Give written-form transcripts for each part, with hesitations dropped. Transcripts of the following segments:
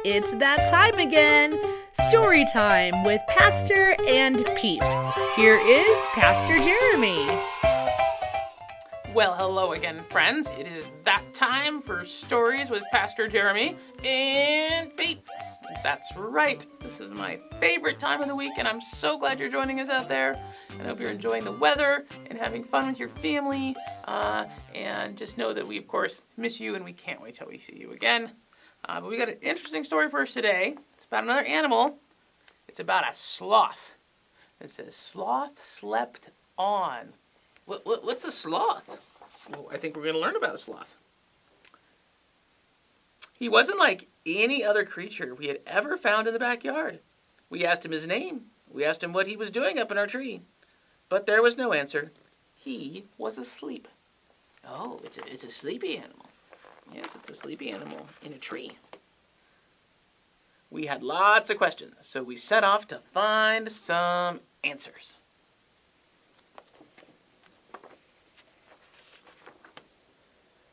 It's that time again. Story time with Pastor and Peep. Here is Pastor Jeremy. Well, hello again, friends. It is that time for Stories with Pastor Jeremy and Peep. That's right. This is my favorite time of the week, and I'm so glad you're joining us out there. I hope you're enjoying the weather and having fun with your family. And just know that we, of course, miss you, and we can't wait till we see you again. But we got an interesting story for us today. It's about another animal. It's about a sloth. It says, "Sloth slept on." What's a sloth? Well, I think we're going to learn about a sloth. He wasn't like any other creature we had ever found in the backyard. We asked him his name. We asked him what he was doing up in our tree. But there was no answer. He was asleep. Oh, it's a sleepy animal. Yes, it's a sleepy animal in a tree. We had lots of questions, so we set off to find some answers.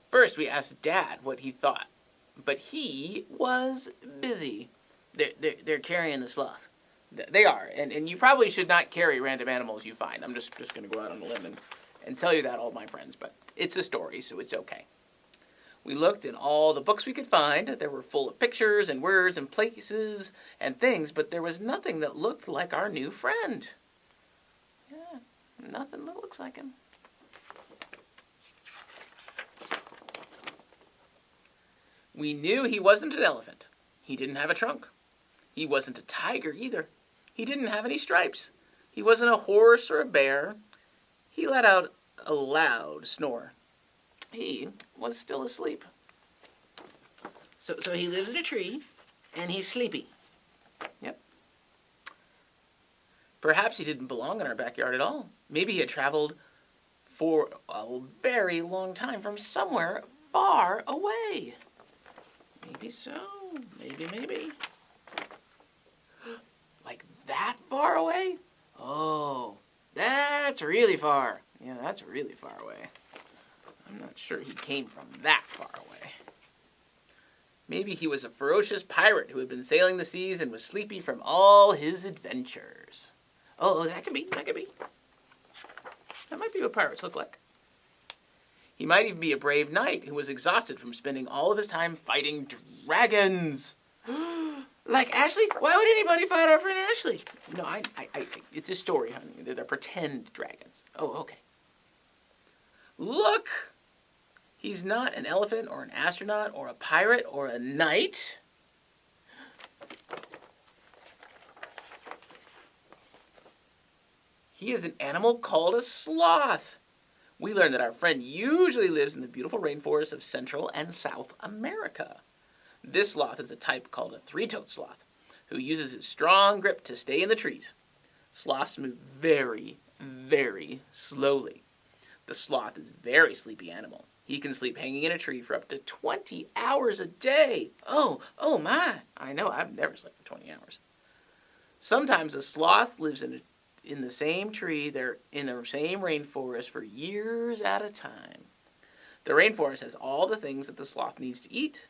First, we asked Dad what he thought, but he was busy. They're carrying the sloth. They are, and you probably should not carry random animals you find. I'm just going to go out on a limb and tell you that, all my friends, but it's a story, so it's okay. We looked in all the books we could find. They were full of pictures and words and places and things, but there was nothing that looked like our new friend. Yeah, nothing that looks like him. We knew he wasn't an elephant. He didn't have a trunk. He wasn't a tiger either. He didn't have any stripes. He wasn't a horse or a bear. He let out a loud snore. He was still asleep. So he lives in a tree, and he's sleepy. Yep. Perhaps he didn't belong in our backyard at all. Maybe he had traveled for a very long time from somewhere far away. Maybe so. Maybe. Like that far away? Oh, that's really far. Yeah, that's really far away. I'm not sure he came from that far away. Maybe he was a ferocious pirate who had been sailing the seas and was sleepy from all his adventures. Oh, that could be. That might be what pirates look like. He might even be a brave knight who was exhausted from spending all of his time fighting dragons. Like Ashley? Why would anybody fight our friend Ashley? No, it's a story, honey. They're pretend dragons. Oh, okay. Look! He's not an elephant or an astronaut or a pirate or a knight. He is an animal called a sloth. We learned that our friend usually lives in the beautiful rainforests of Central and South America. This sloth is a type called a three-toed sloth, who uses his strong grip to stay in the trees. Sloths move very, very slowly. The sloth is a very sleepy animal. He can sleep hanging in a tree for up to 20 hours a day. Oh my. I know, I've never slept for 20 hours. Sometimes a sloth lives in the same tree, they're in the same rainforest for years at a time. The rainforest has all the things that the sloth needs to eat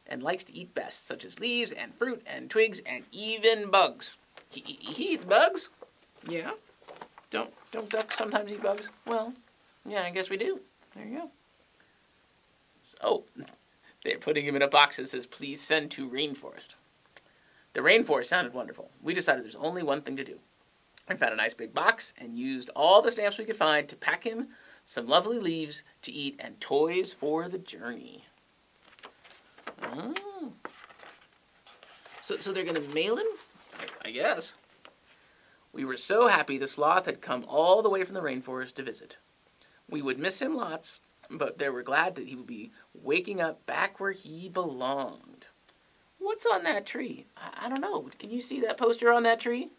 and likes to eat best, such as leaves and fruit and twigs and even bugs. He eats bugs? Yeah. Don't ducks sometimes eat bugs? Well, yeah, I guess we do. There you go. So, they're putting him in a box that says, "Please send to rainforest." The rainforest sounded wonderful. We decided there's only one thing to do. I found a nice big box and used all the stamps we could find to pack him some lovely leaves to eat and toys for the journey. Oh. So they're going to mail him? I guess. We were so happy the sloth had come all the way from the rainforest to visit. We would miss him lots, but they were glad that he would be waking up back where he belonged. What's on that tree? I don't know. Can you see that poster on that tree?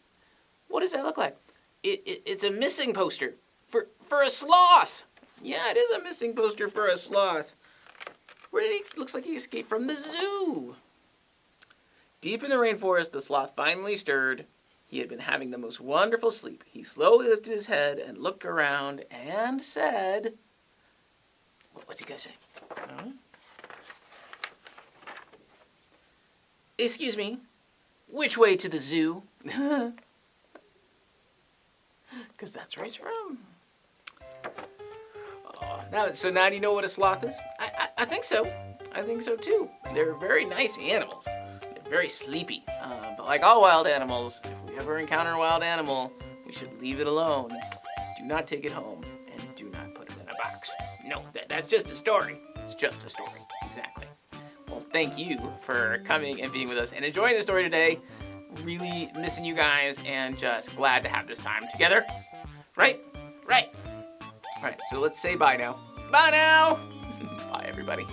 What does that look like? It's a missing poster for a sloth. Yeah, it is a missing poster for a sloth. Where did he? Looks like he escaped from the zoo. Deep in the rainforest, the sloth finally stirred. He had been having the most wonderful sleep. He slowly lifted his head and looked around and said, "What's he gonna say?" Excuse me, which way to the zoo? Because that's where he's from. So now you know what a sloth is? I think so. I think so too. They're very nice animals. They're very sleepy. But like all wild animals, if we ever encounter a wild animal, we should leave it alone. Do not take it home, and do not put it in a box. No, that's just a story. It's just a story. Exactly. Well, thank you for coming and being with us and enjoying the story today. Really missing you guys and just glad to have this time together. Right? Right. All right, so let's say bye now. Bye now. Bye, everybody.